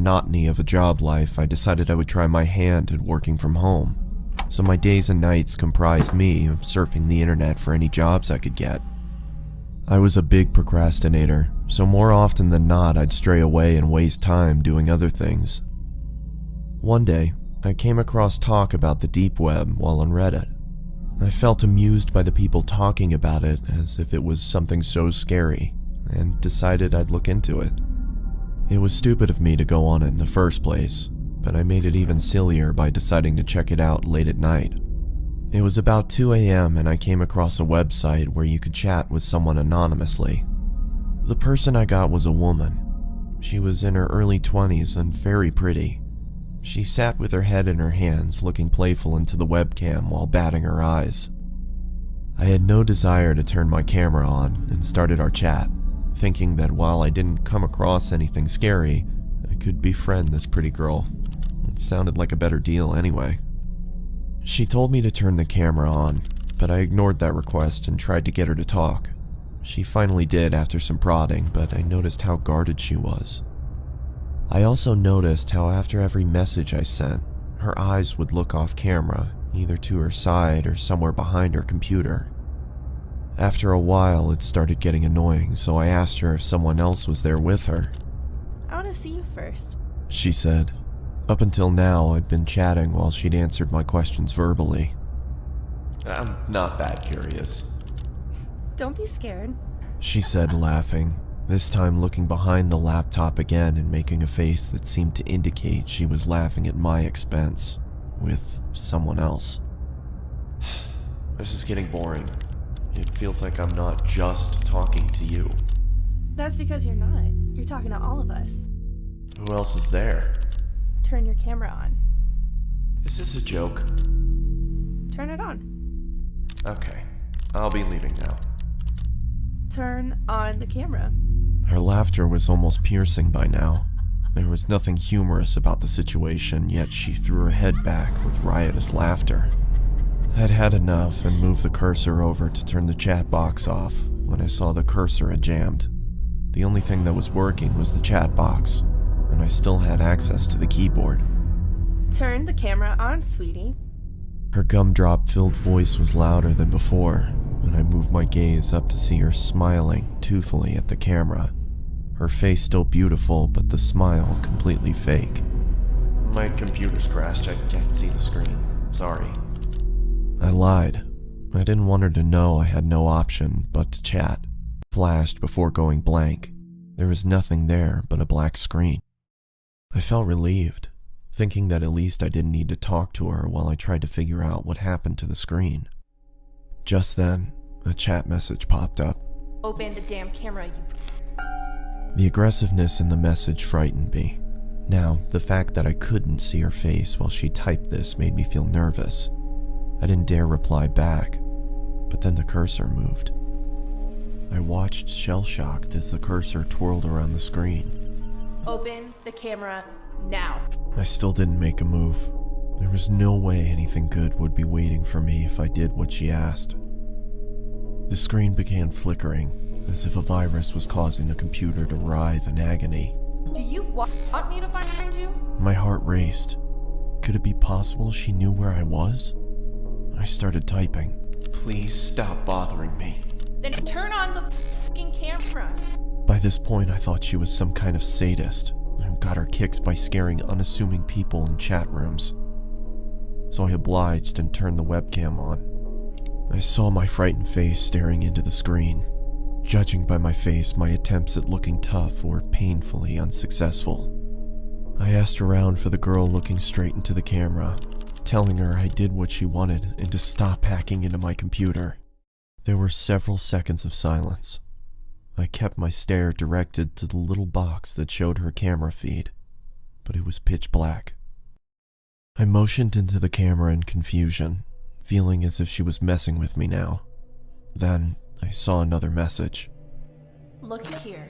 monotony of a job life, I decided I would try my hand at working from home. So my days and nights comprised me of surfing the internet for any jobs I could get. I was a big procrastinator, so more often than not I'd stray away and waste time doing other things. One day, I came across talk about the deep web while on Reddit. I felt amused by the people talking about it as if it was something so scary, and decided I'd look into it. It was stupid of me to go on it in the first place, but I made it even sillier by deciding to check it out late at night. It was about 2 a.m. and I came across a website where you could chat with someone anonymously. The person I got was a woman. She was in her early 20s and very pretty. She sat with her head in her hands, looking playful into the webcam while batting her eyes. I had no desire to turn my camera on and started our chat, thinking that while I didn't come across anything scary, I could befriend this pretty girl. It sounded like a better deal anyway. She told me to turn the camera on, but I ignored that request and tried to get her to talk. She finally did after some prodding, but I noticed how guarded she was. I also noticed how after every message I sent, her eyes would look off camera, either to her side or somewhere behind her computer. After a while, it started getting annoying, so I asked her if someone else was there with her. I want to see you first, she said. Up until now, I'd been chatting while she'd answered my questions verbally. I'm not that curious. Don't be scared, she said, laughing, this time looking behind the laptop again and making a face that seemed to indicate she was laughing at my expense, with someone else. This is getting boring. It feels like I'm not just talking to you. That's because you're not. You're talking to all of us. Who else is there? Turn your camera on. Is this a joke? Turn it on. Okay, I'll be leaving now. Turn on the camera. Her laughter was almost piercing by now. There was nothing humorous about the situation, yet she threw her head back with riotous laughter. I'd had enough and moved the cursor over to turn the chat box off when I saw the cursor had jammed. The only thing that was working was the chat box, and I still had access to the keyboard. Turn the camera on, sweetie. Her gumdrop-filled voice was louder than before, and I moved my gaze up to see her smiling toothfully at the camera. Her face still beautiful, but the smile completely fake. My computer's crashed. I can't see the screen. Sorry. I lied. I didn't want her to know I had no option but to chat. Flashed before going blank. There was nothing there but a black screen. I felt relieved, thinking that at least I didn't need to talk to her while I tried to figure out what happened to the screen. Just then, a chat message popped up. Open the damn camera, you... The aggressiveness in the message frightened me. Now, the fact that I couldn't see her face while she typed this made me feel nervous. I didn't dare reply back, but then the cursor moved. I watched shell-shocked as the cursor twirled around the screen. Open the camera now. I still didn't make a move. There was no way anything good would be waiting for me if I did what she asked. The screen began flickering, as if a virus was causing the computer to writhe in agony. Do you want me to find you? My heart raced. Could it be possible she knew where I was? I started typing. Please stop bothering me. Then turn on the fucking camera. By this point, I thought she was some kind of sadist who got her kicks by scaring unassuming people in chat rooms. So I obliged and turned the webcam on. I saw my frightened face staring into the screen. Judging by my face, my attempts at looking tough were painfully unsuccessful. I asked around for the girl looking straight into the camera, telling her I did what she wanted and to stop hacking into my computer. There were several seconds of silence. I kept my stare directed to the little box that showed her camera feed, but it was pitch black. I motioned into the camera in confusion, feeling as if she was messing with me now. Then I saw another message. Look here.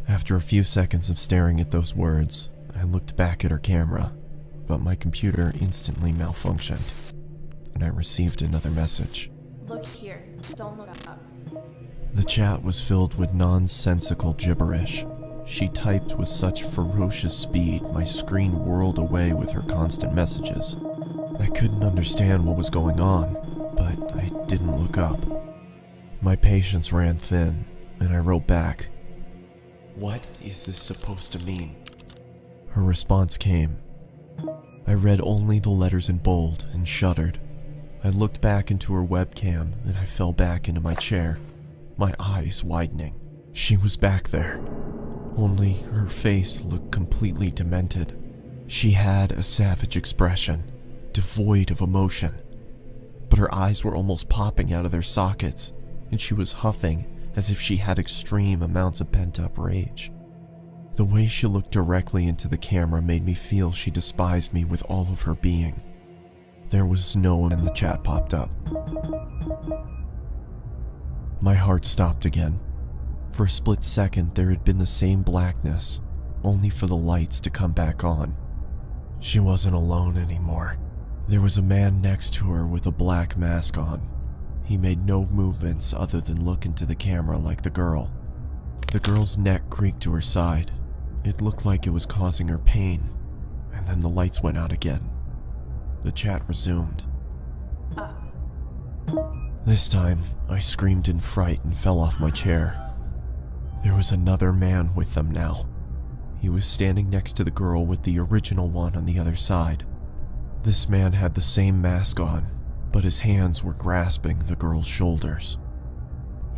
After a few seconds of staring at those words, I looked back at her camera, but my computer instantly malfunctioned, and I received another message. Look here. Don't look up. The chat was filled with nonsensical gibberish. She typed with such ferocious speed, my screen whirled away with her constant messages. I couldn't understand what was going on, but I didn't look up. My patience ran thin, and I wrote back, "What is this supposed to mean?" Her response came. I read only the letters in bold and shuddered. I looked back into her webcam and I fell back into my chair, my eyes widening. She was back there, only her face looked completely demented. She had a savage expression, devoid of emotion, but her eyes were almost popping out of their sockets, and she was huffing as if she had extreme amounts of pent-up rage. The way she looked directly into the camera made me feel she despised me with all of her being. There was no one, and the chat popped up. My heart stopped again. For a split second, there had been the same blackness, only for the lights to come back on. She wasn't alone anymore. There was a man next to her with a black mask on. He made no movements other than look into the camera like the girl. The girl's neck creaked to her side. It looked like it was causing her pain, and then the lights went out again. The chat resumed. Up. This time, I screamed in fright and fell off my chair. There was another man with them now. He was standing next to the girl with the original one on the other side. This man had the same mask on, but his hands were grasping the girl's shoulders.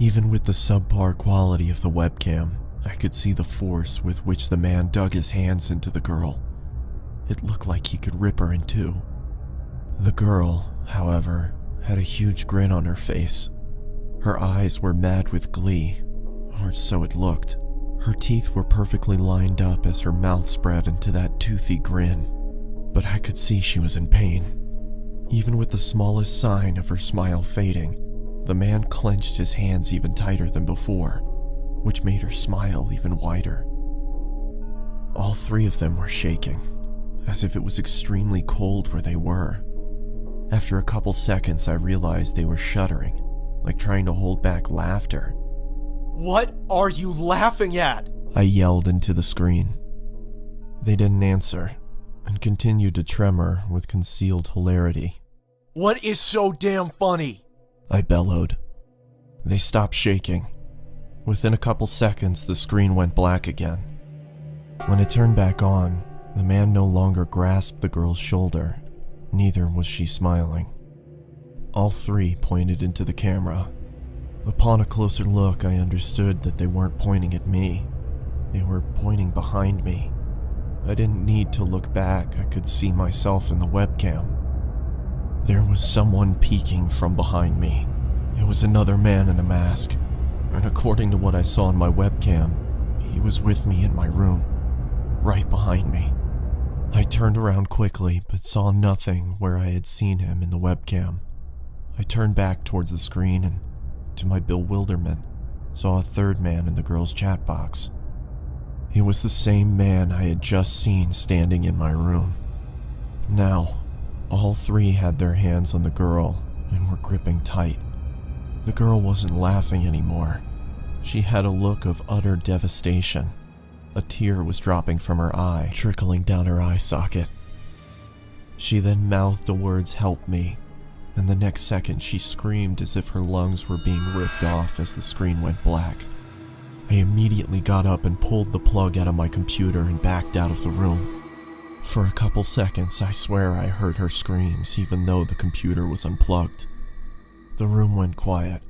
Even with the subpar quality of the webcam, I could see the force with which the man dug his hands into the girl. It looked like he could rip her in two. The girl, however, had a huge grin on her face. Her eyes were mad with glee, or so it looked. Her teeth were perfectly lined up as her mouth spread into that toothy grin, but I could see she was in pain. Even with the smallest sign of her smile fading, the man clenched his hands even tighter than before, which made her smile even wider. All three of them were shaking, as if it was extremely cold where they were. After a couple seconds, I realized they were shuddering, like trying to hold back laughter. "What are you laughing at?" I yelled into the screen. They didn't answer, and continued to tremor with concealed hilarity. "What is so damn funny?" I bellowed. They stopped shaking. Within a couple seconds, the screen went black again. When it turned back on, the man no longer grasped the girl's shoulder, neither was she smiling. All three pointed into the camera. Upon a closer look, I understood that they weren't pointing at me. They were pointing behind me. I didn't need to look back, I could see myself in the webcam. There was someone peeking from behind me. It was another man in a mask, and according to what I saw in my webcam, he was with me in my room, right behind me. I turned around quickly, but saw nothing where I had seen him in the webcam. I turned back towards the screen and, to my bewilderment, saw a third man in the girl's chat box. It was the same man I had just seen standing in my room. Now, all three had their hands on the girl and were gripping tight. The girl wasn't laughing anymore. She had a look of utter devastation. A tear was dropping from her eye, trickling down her eye socket. She then mouthed the words, "Help me," and the next second she screamed as if her lungs were being ripped off as the screen went black. I immediately got up and pulled the plug out of my computer and backed out of the room. For a couple seconds, I swear I heard her screams even though the computer was unplugged. The room went quiet,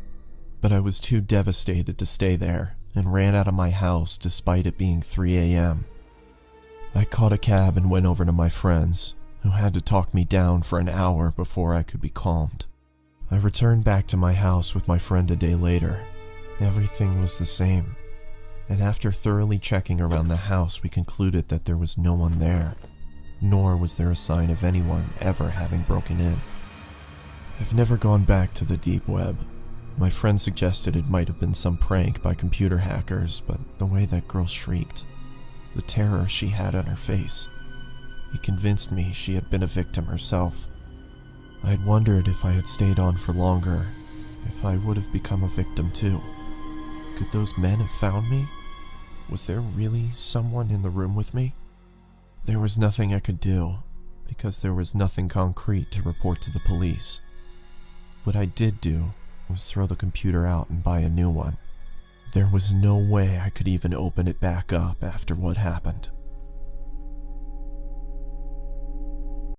but I was too devastated to stay there and ran out of my house despite it being 3 a.m. I caught a cab and went over to my friends, who had to talk me down for an hour before I could be calmed. I returned back to my house with my friend a day later. Everything was the same, and after thoroughly checking around the house, we concluded that there was no one there, nor was there a sign of anyone ever having broken in. I've never gone back to the deep web. My friend suggested it might have been some prank by computer hackers, but the way that girl shrieked, the terror she had on her face, it convinced me she had been a victim herself. I had wondered if I had stayed on for longer, if I would have become a victim too. Could those men have found me? Was there really someone in the room with me? There was nothing I could do, because there was nothing concrete to report to the police. What I did do was throw the computer out and buy a new one. There was no way I could even open it back up after what happened.